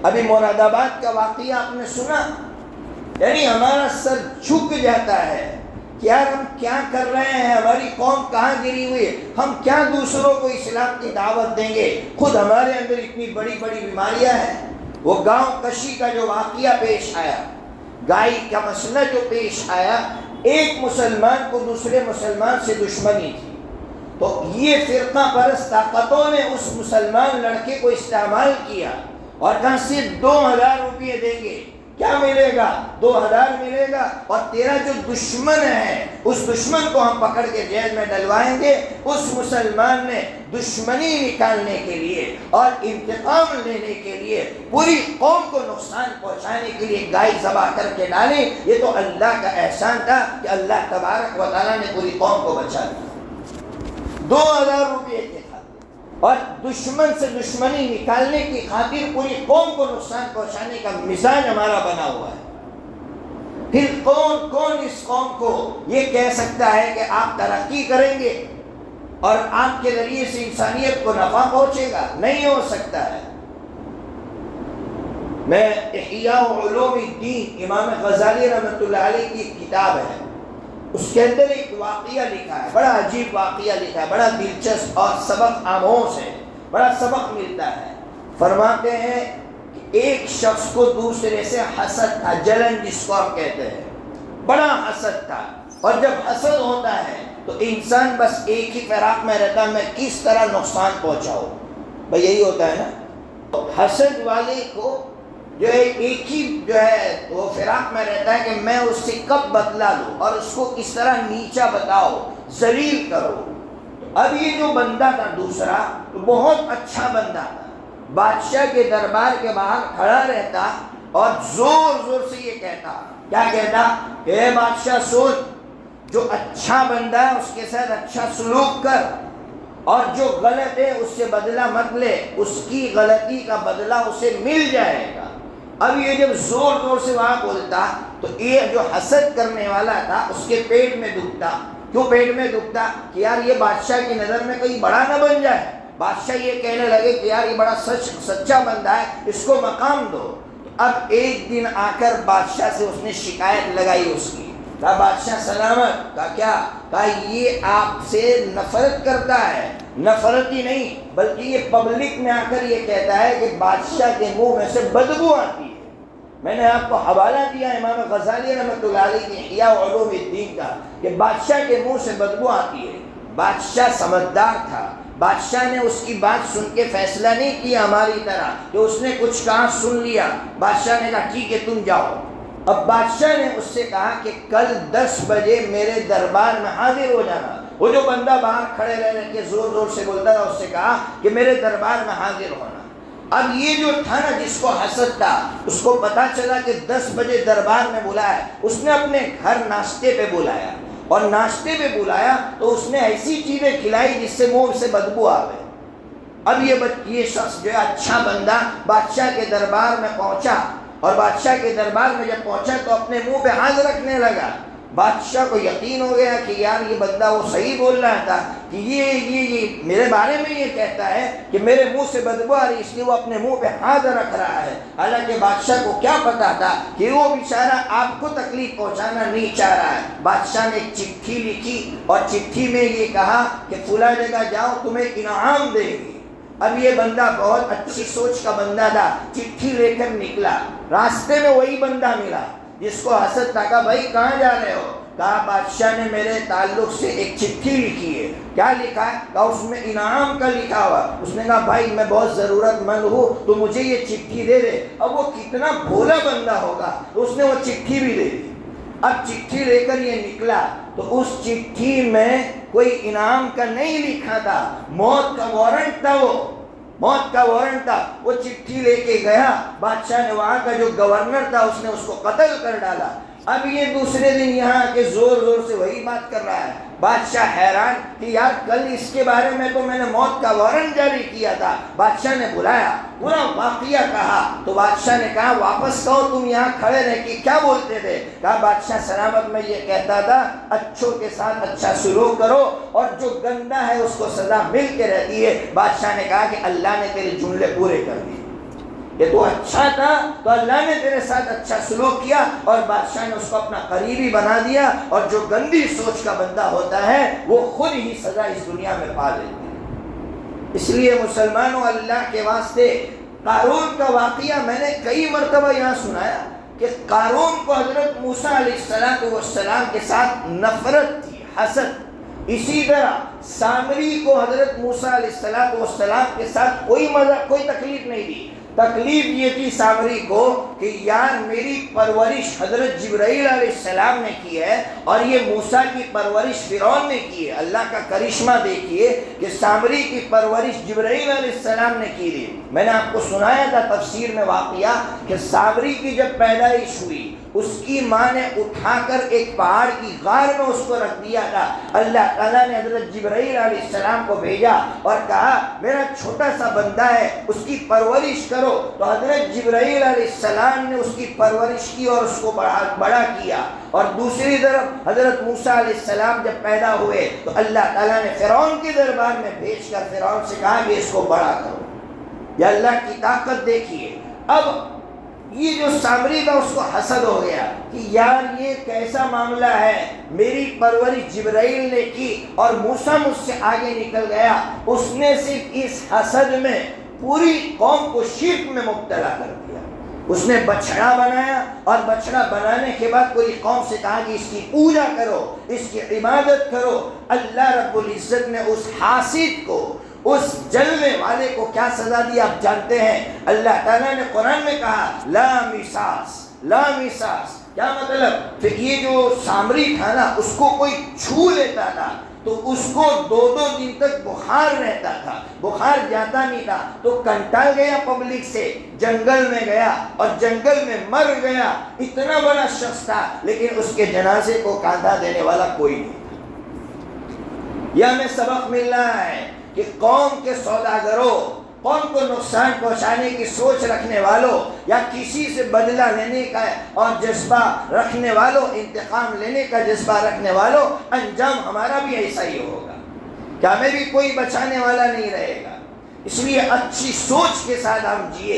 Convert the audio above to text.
ابھی مراد آباد کا واقعہ آپ نے سنا، یعنی ہمارا سر جھک جاتا ہے کہ یار ہم کیا کر رہے ہیں، ہماری قوم کہاں گری ہوئی ہے، ہم کیا دوسروں کو اسلام کی دعوت دیں گے، خود ہمارے اندر اتنی بڑی بڑی بیماریاں ہیں۔ وہ گاؤں کشی کا جو واقعہ پیش آیا، گائے کا مسئلہ جو پیش آیا، ایک مسلمان کو دوسرے مسلمان سے دشمنی تھی، تو یہ فرقہ پرست طاقتوں نے اس مسلمان لڑکے کو استعمال کیا اور کہا صرف 2000 روپے دیں گے، کیا ملے گا؟ 2000 ملے گا، اور تیرا جو دشمن ہے اس دشمن کو ہم پکڑ کے جیل میں ڈلوائیں گے۔ اس مسلمان نے دشمنی نکالنے کے لیے اور انتقام لینے کے لیے پوری قوم کو نقصان پہنچانے کے لیے گائے ذبح کر کے ڈالی۔ یہ تو اللہ کا احسان تھا کہ اللہ تبارک و تعالیٰ نے پوری قوم کو بچا دیا 2000 روپے کے خاطر، اور دشمن سے دشمنی نکالنے کی خاطر پوری قوم کو نقصان پہنچانے کا مزاج ہمارا بنا ہوا ہے۔ پھر کون اس قوم کو یہ کہہ سکتا ہے کہ آپ ترقی کریں گے اور آپ کے ذریعے سے انسانیت کو نفع پہنچے گا؟ نہیں ہو سکتا ہے۔ میں احیاء علوم الدین امام غزالی رحمۃ اللہ علیہ کی کتاب ہے، اس کے اندر ایک واقعہ لکھا ہے، بڑا عجیب واقعہ لکھا ہے، بڑا دلچسپ اور سبق آموز ہے، بڑا سبق ملتا ہے۔ فرماتے ہیں کہ ایک شخص کو دوسرے سے حسد تھا، جلن جس کو ہم کہتے ہیں، بڑا حسد تھا، اور جب حسد ہوتا ہے تو انسان بس ایک ہی فراق میں رہتا ہے، میں کس طرح نقصان پہنچاؤں، بھئی یہی ہوتا ہے نا۔ تو حسد والے کو جو ہے ایک ہی جو ہے وہ فراق میں رہتا ہے کہ میں اس سے کب بدلا لوں اور اس کو کس طرح نیچا بتاؤ، ذلیل کرو۔ اب یہ جو بندہ تھا دوسرا، تو بہت اچھا بندہ تھا، بادشاہ کے دربار کے باہر کھڑا رہتا اور زور زور سے یہ کہتا، کیا کہتا؟ اے بادشاہ سن، جو اچھا بندہ ہے اس کے ساتھ اچھا سلوک کر، اور جو غلط ہے اس سے بدلہ مت لے، اس کی غلطی کا بدلہ اسے مل جائے گا۔ اب یہ جب زور زور سے وہاں بولتا تو یہ جو حسد کرنے والا تھا اس کے پیٹ میں دکھتا۔ کیوں پیٹ میں دکھتا؟ کہ یار یہ بادشاہ کی نظر میں کہیں بڑا نہ بن جائے، بادشاہ یہ کہنے لگے کہ یار یہ بڑا سچا بندہ ہے، اس کو مقام دو۔ اب ایک دن آ کر بادشاہ سے اس نے شکایت لگائی اس کی، کہا بادشاہ سلامت، کہا کیا؟ کہا یہ آپ سے نفرت کرتا ہے، نفرت ہی نہیں بلکہ یہ پبلک میں آ کر یہ کہتا ہے کہ بادشاہ کے منہ میں سے بدبو آتی ہے۔ میں نے آپ کو حوالہ دیا امام غزالی رحمۃ اللہ علیہ کی احیاء علوم الدین کا کہ بادشاہ کے منہ سے بدبو آتی ہے۔ بادشاہ سمجھدار تھا، بادشاہ نے اس کی بات سن کے فیصلہ نہیں کیا ہماری طرح کہ اس نے کچھ کہا سن لیا، بادشاہ نے کہا ٹھیک ہے تم جاؤ۔ اب بادشاہ نے اس سے کہا کہ کل 10 بجے میرے دربار میں حاضر ہو جانا۔ وہ جو بندہ باہر کھڑے رہ کے زور زور سے بولتا تھا اس سے کہا کہ میرے دربار میں حاضر ہونا۔ اب یہ جو تھا نا جس کو حسد تھا، اس کو پتا چلا کہ 10 بجے دربار میں بلایا، اس نے اپنے گھر ناشتے پہ بلایا، اور ناشتے پہ بلایا تو اس نے ایسی چیزیں کھلائی جس سے منہ سے بدبو آ گئی۔ اب یہ شخص جو ہے اچھا بندہ بادشاہ کے دربار میں پہنچا، اور بادشاہ کے دربار میں جب پہنچا تو اپنے منہ پہ ہاتھ رکھنے لگا۔ بادشاہ کو یقین ہو گیا کہ یار یہ بندہ وہ صحیح بول رہا تھا کہ یہ میرے بارے میں یہ کہتا ہے کہ میرے منہ سے بدبو آ رہی، اس لیے وہ اپنے منہ پہ ہاتھ رکھ رہا ہے۔ حالانکہ بادشاہ کو کیا پتا تھا کہ وہ بیچارہ آپ کو تکلیف پہنچانا نہیں چاہ رہا ہے۔ بادشاہ نے ایک چٹھی لکھی اور چٹھی میں یہ کہا کہ فلاں جگہ جاؤ تمہیں انعام دے گی۔ اب یہ بندہ بہت اچھی سوچ کا بندہ تھا، چٹھی لے کر نکلا، راستے میں وہی بندہ ملا جس کو حسد تھا۔ کہا بھائی کہاں جا رہے ہو؟ کہا بادشاہ نے میرے تعلق سے ایک چٹھی لکھی ہے۔ کیا لکھا ہے؟ کہا اس میں انعام کا لکھا ہوا۔ اس نے کہا بھائی میں بہت ضرورت مند ہوں تو مجھے یہ چٹھی دے دے۔ اب وہ کتنا بھولا بندہ ہوگا، اس نے وہ چٹھی بھی دے دی۔ اب چٹھی لے کر یہ نکلا تو اس چٹھی میں کوئی انعام کا نہیں لکھا تھا، موت کا وارنٹ تھا، وہ موت کا وارنٹ تھا۔ وہ چٹھی لے کے گیا، بادشاہ نے وہاں کا جو گورنر تھا اس نے اس کو قتل کر ڈالا۔ اب یہ دوسرے دن یہاں کے زور زور سے وہی بات کر رہا ہے۔ بادشاہ حیران کہ یار کل اس کے بارے میں تو میں نے موت کا وارنٹ جاری کیا تھا۔ بادشاہ نے بلایا، پورا واقعہ کہا تو بادشاہ نے کہا واپس کہو تم یہاں کھڑے رہ کے کیا بولتے تھے؟ کہا بادشاہ سلامت میں یہ کہتا تھا اچھوں کے ساتھ اچھا سلوک کرو اور جو گندا ہے اس کو سزا مل کے رہتی ہے۔ بادشاہ نے کہا کہ اللہ نے تیرے جملے پورے کر دیے۔ کہ تو اچھا تھا تو اللہ نے تیرے ساتھ اچھا سلوک کیا اور بادشاہ نے اس کو اپنا قریبی بنا دیا، اور جو گندی سوچ کا بندہ ہوتا ہے وہ خود ہی سزا اس دنیا میں پا لیتا ہے۔ اس لیے مسلمانوں، اللہ کے واسطے قارون کا واقعہ میں نے کئی مرتبہ یہاں سنایا کہ قارون کو حضرت موسیٰ علیہ السلام کے ساتھ نفرت تھی، حسد۔ اسی طرح سامری کو حضرت موسیٰ علیہ السلام کے ساتھ کوئی تکلیف نہیں دی۔ تکلیف یہ تھی سامری کو کہ یار میری پرورش حضرت جبرائیل علیہ السلام نے کی ہے اور یہ موسیٰ کی پرورش فرعون نے کی ہے۔ اللہ کا کرشمہ دیکھیے کہ سامری کی پرورش جبرائیل علیہ السلام نے کی تھی۔ میں نے آپ کو سنایا تھا تفسیر میں واقعہ کہ سامری کی جب پیدائش ہوئی، اس کی ماں نے اٹھا کر ایک پہاڑ کی غار میں اس کو رکھ دیا تھا۔ اللہ تعالیٰ نے حضرت جبرائیل علیہ السلام کو بھیجا اور کہا میرا چھوٹا سا بندہ ہے، اس کی پرورش کرو۔ تو حضرت جبرائیل علیہ السلام نے اس کی پرورش کی اور اس کو بڑا کیا۔ اور دوسری طرف حضرت موسیٰ علیہ السلام جب پیدا ہوئے تو اللہ تعالیٰ نے فرعون کے دربار میں بھیج کر فرعون سے کہا کہ اس کو بڑا کرو۔ یا اللہ کی طاقت دیکھیے۔ اب یہ جو سامری تھا اس کو حسد ہو گیا کہ یار یہ کیسا معاملہ ہے، میری پرورش جبرائیل نے کی اور موسیٰ مجھ سے آگے نکل گیا۔ اس نے صرف اس حسد میں پوری قوم کو شرک میں مبتلا کر دیا۔ اس نے بچڑا بنایا اور بچڑا بنانے کے بعد پوری قوم سے کہا کہ اس کی پوجا کرو، اس کی عبادت کرو۔ اللہ رب العزت نے اس حاسد کو، اس جلوے والے کو کیا سزا دی آپ جانتے ہیں؟ اللہ تعالیٰ نے قرآن میں کہا لا مساس، لا مساس۔ کیا مطلب؟ کہ یہ جو سامری تھا نا، اس کو کوئی چھو لیتا تھا تو اس کو 2 دن تک بخار رہتا تھا، بخار جاتا نہیں تھا، تو کنٹال گیا پبلک سے، جنگل میں گیا اور جنگل میں مر گیا۔ اتنا بڑا شخص تھا لیکن اس کے جنازے کو کاندھا دینے والا کوئی نہیں تھا۔ یہ ہمیں سبق مل رہا ہے کہ قوم کے سوداگروں، قوم کو نقصان پہنچانے کی سوچ رکھنے والوں یا کسی سے بدلہ لینے کا اور جذبہ رکھنے والوں، انتقام لینے کا جذبہ رکھنے والوں، انجام ہمارا بھی ایسا ہی ہوگا کہ ہمیں بھی کوئی بچانے والا نہیں رہے گا۔ اس لیے اچھی سوچ کے ساتھ ہم جیے۔